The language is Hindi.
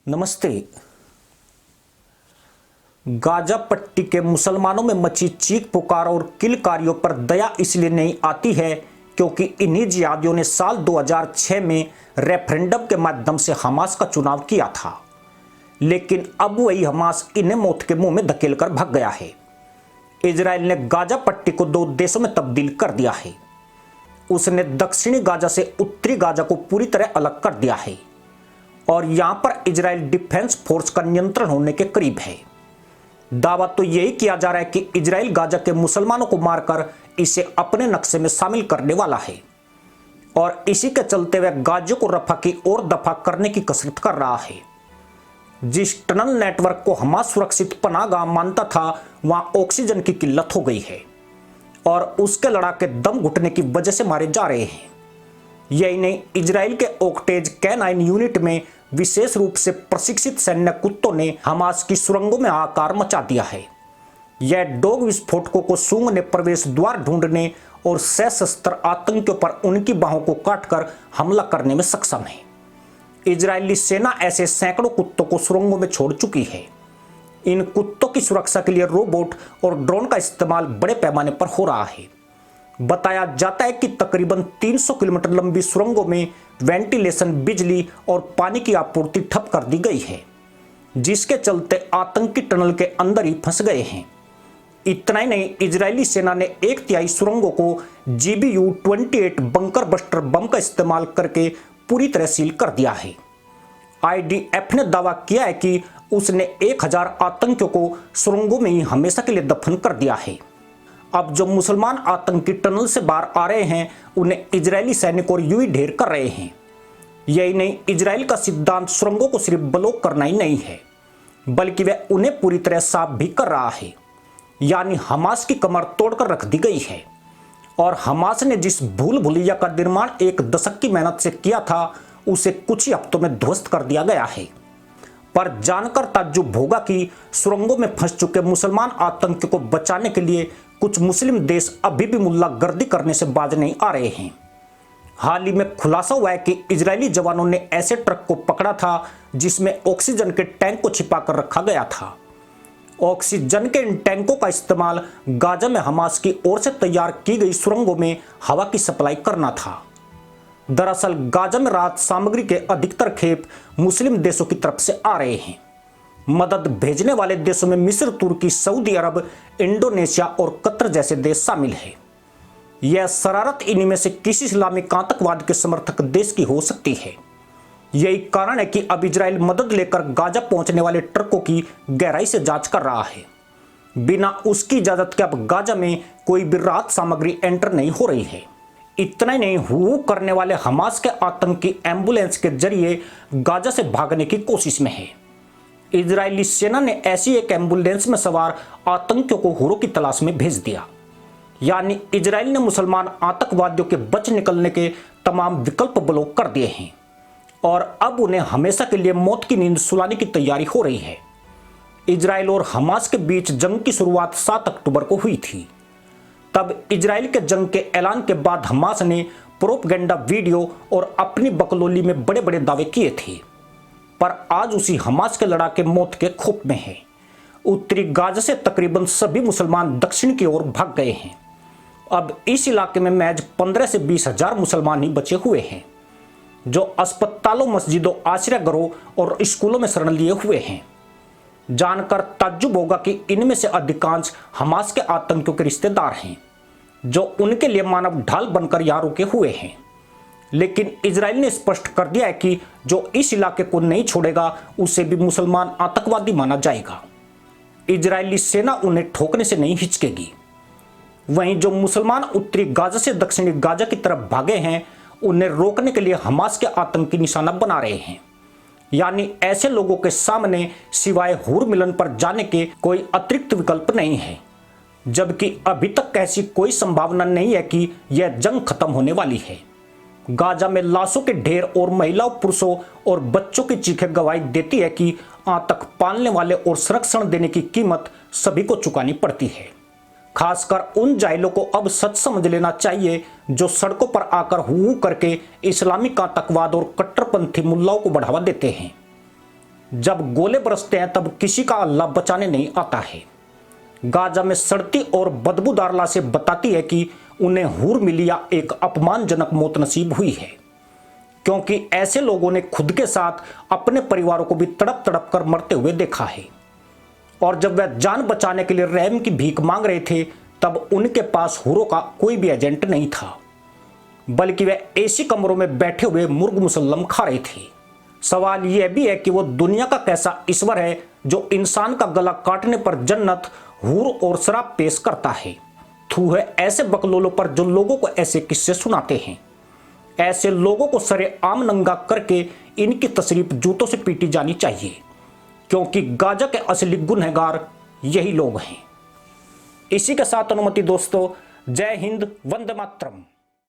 नमस्ते। गाजा पट्टी के मुसलमानों में मची चीख पुकार और किलकारियों पर दया इसलिए नहीं आती है क्योंकि इन्हीं जिहादियों ने साल 2006 में रेफरेंडम के माध्यम से हमास का चुनाव किया था, लेकिन अब वही हमास इन्हें मौत के मुंह में धकेल कर भाग गया है। इजराइल ने गाजा पट्टी को दो देशों में तब्दील कर दिया है। उसने दक्षिणी गाजा से उत्तरी गाजा को पूरी तरह अलग कर दिया है और यहां पर इजराइल डिफेंस फोर्स का नियंत्रण होने के करीब है। दावा तो यही किया जा रहा है कि इजराइल गाजा के मुसलमानों को मारकर इसे अपने नक्शे में शामिल करने वाला है और इसी के चलते वह गाजा को रफा की ओर दफा करने की कसरत कर रहा है। जिस टनल नेटवर्क को हमास सुरक्षित पनाहगाह मानता था, वहां ऑक्सीजन की किल्लत हो गई है और उसके लड़ाके दम घुटने की वजह से मारे जा रहे हैं। यही नहीं, इजराइल के ओक्टेज कैनाइन यूनिट में विशेष रूप से प्रशिक्षित सैन्य कुत्तों ने हमास की सुरंगों में हाहाकार मचा दिया है। यह डॉग विस्फोटकों को सूंघने, प्रवेश द्वार ढूंढने और सशस्त्र आतंकियों पर उनकी बाहों को काटकर हमला करने में सक्षम है। इजरायली सेना ऐसे सैकड़ों कुत्तों को सुरंगों में छोड़ चुकी है। इन कुत्तों की सुरक्षा के लिए रोबोट और ड्रोन का इस्तेमाल बड़े पैमाने पर हो रहा है। बताया जाता है कि तकरीबन 300 किलोमीटर लंबी सुरंगों में वेंटिलेशन, बिजली और पानी की आपूर्ति ठप कर दी गई है, जिसके चलते आतंकी टनल के अंदर ही फंस गए हैं। इतना ही नहीं, इजरायली सेना ने 1/3 सुरंगों को GBU-28 बंकर बस्टर बम का इस्तेमाल करके पूरी तरह सील कर दिया है। IDF ने दावा किया है कि उसने 1000 आतंकियों को सुरंगों में ही हमेशा के लिए दफन कर दिया है। अब जो मुसलमान आतंकी टनल से बाहर आ रहे हैं, उन्हें इजरायली सैनिक और यूं ही ढेर कर रहे हैं। यही नहीं, इजराइल का सिद्धांत सुरंगों को सिर्फ ब्लॉक करना ही नहीं है, बल्कि वह उन्हें पूरी तरह साफ भी कर रहा है। यानी हमास की कमर तोड़कर रख दी गई है और हमास ने जिस भूल भुलैया का निर्माण 1 दशक की मेहनत से किया था, उसे कुछ ही हफ्तों में ध्वस्त कर दिया गया है। पर जानकर ताज्जुब होगा कि सुरंगों में फंस चुके मुसलमान आतंकियों को बचाने के लिए कुछ मुस्लिम देश अभी भी मुल्लागर्दी करने से बाज नहीं आ रहे हैं। हाल ही में खुलासा हुआ है कि इजरायली जवानों ने ऐसे ट्रक को पकड़ा था जिसमें ऑक्सीजन के टैंक को छिपाकर रखा गया था। ऑक्सीजन के इन टैंकों का इस्तेमाल गाजा में हमास की ओर से तैयार की गई सुरंगों में हवा की सप्लाई करना था। दरअसल गाजा में राहत सामग्री के अधिकतर खेप मुस्लिम देशों की तरफ से आ रहे हैं। मदद भेजने वाले देशों में मिस्र, तुर्की, सऊदी अरब, इंडोनेशिया और कतर जैसे देश शामिल हैं। यह शरारत इन्हीं में से किसी इस्लामिक आतंकवाद के समर्थक देश की हो सकती है। यही कारण है कि अब इजराइल मदद लेकर गाजा पहुंचने वाले ट्रकों की गहराई से जांच कर रहा है। बिना उसकी इजाजत के अब गाजा में कोई भी राहत सामग्री एंटर नहीं हो रही है। इतना ही नहीं, हु करने वाले हमास के आतंकी एम्बुलेंस के जरिए गाजा से भागने की कोशिश में है। इजरायली सेना ने ऐसी एक एम्बुलेंस में सवार आतंकियों को हुरों की तलाश में भेज दिया। यानी इजराइल ने मुसलमान आतंकवादियों के बच निकलने के तमाम विकल्प ब्लॉक कर दिए हैं और अब उन्हें हमेशा के लिए मौत की नींद सुलाने की तैयारी हो रही है। इजराइल और हमास के बीच जंग की शुरुआत 7 अक्टूबर को हुई थी। तब इजराइल के जंग के ऐलान के बाद हमास ने प्रोपगेंडा वीडियो और अपनी बकलोली में बड़े बड़े दावे किए थे, पर आज उसी हमास के लड़ाके मौत के खौफ में है। उत्तरी गाजा से तकरीबन सभी मुसलमान दक्षिण की ओर भाग गए हैं। अब इस इलाके में महज 15 से 20 हजार मुसलमान ही बचे हुए हैं, जो अस्पतालों, मस्जिदों, आश्रय गृहों और स्कूलों में शरण लिए हुए हैं। जानकर ताज्जुब होगा कि इनमें से अधिकांश हमास के आतंकियों के रिश्तेदार हैं, जो उनके लिए मानव ढाल बनकर यहां रुके हुए हैं। लेकिन इजराइल ने स्पष्ट कर दिया है कि जो इस इलाके को नहीं छोड़ेगा, उसे भी मुसलमान आतंकवादी माना जाएगा। इजरायली सेना उन्हें ठोकने से नहीं हिचकेगी। वहीं जो मुसलमान उत्तरी गाजा से दक्षिणी गाजा की तरफ भागे हैं, उन्हें रोकने के लिए हमास के आतंकी निशाना बना रहे हैं। यानी ऐसे लोगों के सामने सिवाय हूर मिलन पर जाने के कोई अतिरिक्त विकल्प नहीं है, जबकि अभी तक ऐसी कोई संभावना नहीं है कि यह जंग खत्म होने वाली है। गाजा में लाशों के ढेर और महिलाओं, पुरुषों और बच्चों की चीखें गवाही देती है कि आतंक पालने वाले और संरक्षण देने की कीमत सभी को चुकानी पड़ती है। खासकर उन जाहिलों को अब सच समझ लेना चाहिए जो सड़कों पर आकर हु करके इस्लामिक आतंकवाद और कट्टरपंथी मुल्लाओं को बढ़ावा देते हैं। जब गोले बरसते हैं तब किसी का अल्लाह बचाने नहीं आता है। गाजा में सड़ती और बदबूदार लाशें बताती है कि उन्हें हूर मिली या एक अपमानजनक मौत नसीब हुई है, क्योंकि ऐसे लोगों ने खुद के साथ अपने परिवारों को भी तड़प तड़प कर मरते हुए देखा है। और जब वह जान बचाने के लिए रहम की भीख मांग रहे थे तब उनके पास हूरों का कोई भी एजेंट नहीं था, बल्कि वे एसी कमरों में बैठे हुए मुर्ग मुसल्लम खा रहे थे। सवाल यह भी है कि वो दुनिया का कैसा ईश्वर है जो इंसान का गला काटने पर जन्नत, हूर और शराब पेश करता है। थू है ऐसे बकलोलों पर जो लोगों को ऐसे किस्से सुनाते हैं। ऐसे लोगों को सरेआम नंगा करके इनकी तशरीफ जूतों से पीटी जानी चाहिए, क्योंकि गाजा के असली गुनहगार यही लोग हैं। इसी के साथ अनुमति दोस्तों, जय हिंद, वंदे मातरम।